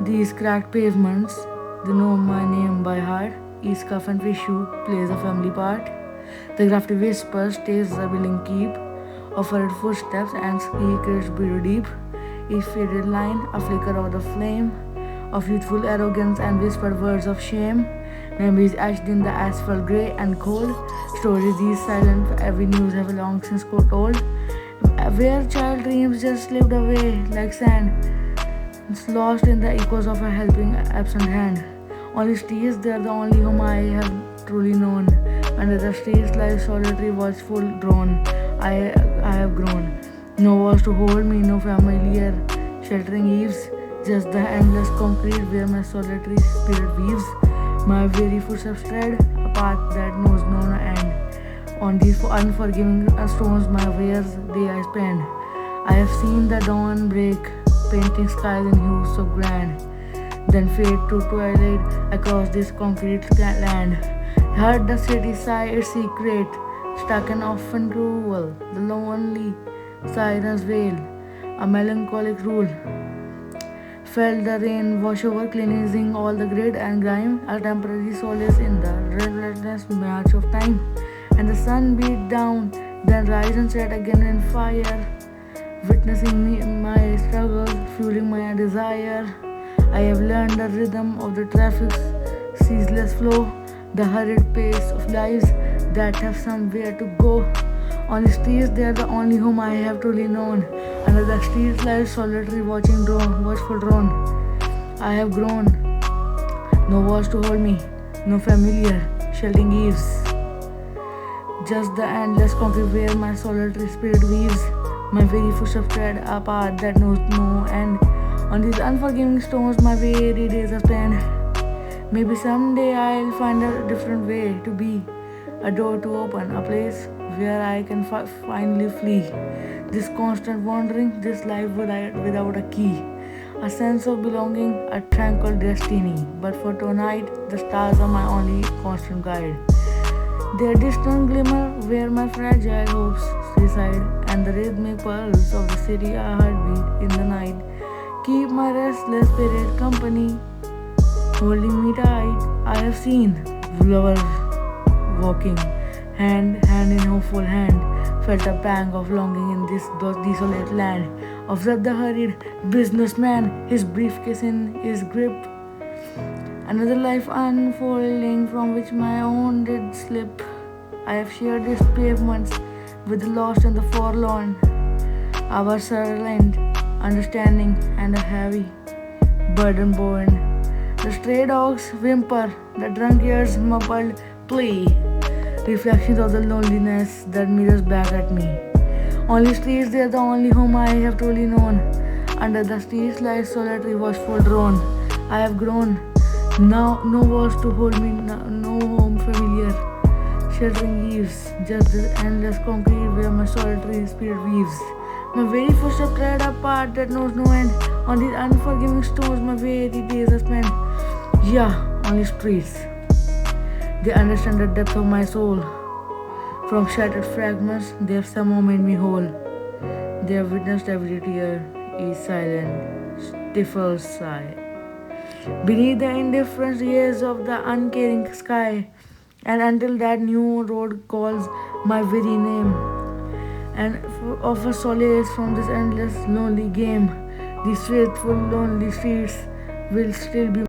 These cracked pavements, they know my name by heart. Each scuff and fissure plays a family part. The graffiti whisper stays the building keep, of hurried footsteps and secrets buried deep. Each faded line, a flicker of the flame, of youthful arrogance and whispered words of shame. Memories etched in the asphalt grey and cold. Stories these silent avenues have long since told. Where child dreams just slipped away like sand, lost in the echoes of a helping absent hand. On the streets, they are the only whom I have truly known. Under the streets, life solitary, watchful, drawn. I have grown. No walls to hold me, no familiar sheltering eaves. Just the endless concrete where my solitary spirit weaves. My very footsteps tread a path that knows no end. On these unforgiving stones, my wears day I spend. I have seen the dawn break, painting skies in hues so grand, then fade to twilight across this concrete land. Heard the city sigh its secret, stuck and often cruel. The lonely sirens wail, a melancholic rule. Felt the rain wash over, cleansing all the grit and grime, a temporary solace in the relentless march of time. And the sun beat down, then rise and set again in fire, witnessing me in my struggles, fueling my desire. I have learned the rhythm of the traffic's ceaseless flow, the hurried pace of lives that have somewhere to go. On the streets, they are the only whom I have truly known. Under the streets lies solitary, watchful drone. I have grown. No walls to hold me, no familiar sheltering eaves. Just the endless concrete where my solitary spirit weaves. My very footsteps tread a path that knows no end. On these unforgiving stones, my very days are spent. Maybe someday I'll find a different way to be, a door to open, a place where I can finally flee. This constant wandering, this life without a key, a sense of belonging, a tranquil destiny. But for tonight, the stars are my only constant guide. Their distant glimmer where my fragile hopes reside, and the rhythmic pulse of the city a heartbeat in the night. Keep my restless spirit company, holding me tight. I have seen lovers walking hand in hopeful hand, felt a pang of longing in this desolate land. Observed the hurried businessman, his briefcase in his grip. Another life unfolding from which my own did slip. I have shared these pavements with the lost and the forlorn. Our silent understanding and a heavy burden borne. The stray dogs whimper, the drunkards mumbled plea, reflections of the loneliness that mirrors back at me. Only streets, they are the only home I have truly known. Under the streets lies solitary, watchful drone. I have grown. Now no walls to hold me, no home familiar sheltering eaves. Just the endless concrete where my solitary spirit weaves. My very footsteps tread a path that knows no end. On these unforgiving stones, my very days are spent. Yeah, on the streets. They understand the depth of my soul. From shattered fragments, they have somehow made me whole. They have witnessed every tear, each silent, stifled sigh. Beneath the indifferent years of the uncaring sky, and until that new road calls my very name, and offer solace from this endless lonely game, these faithful lonely streets will still be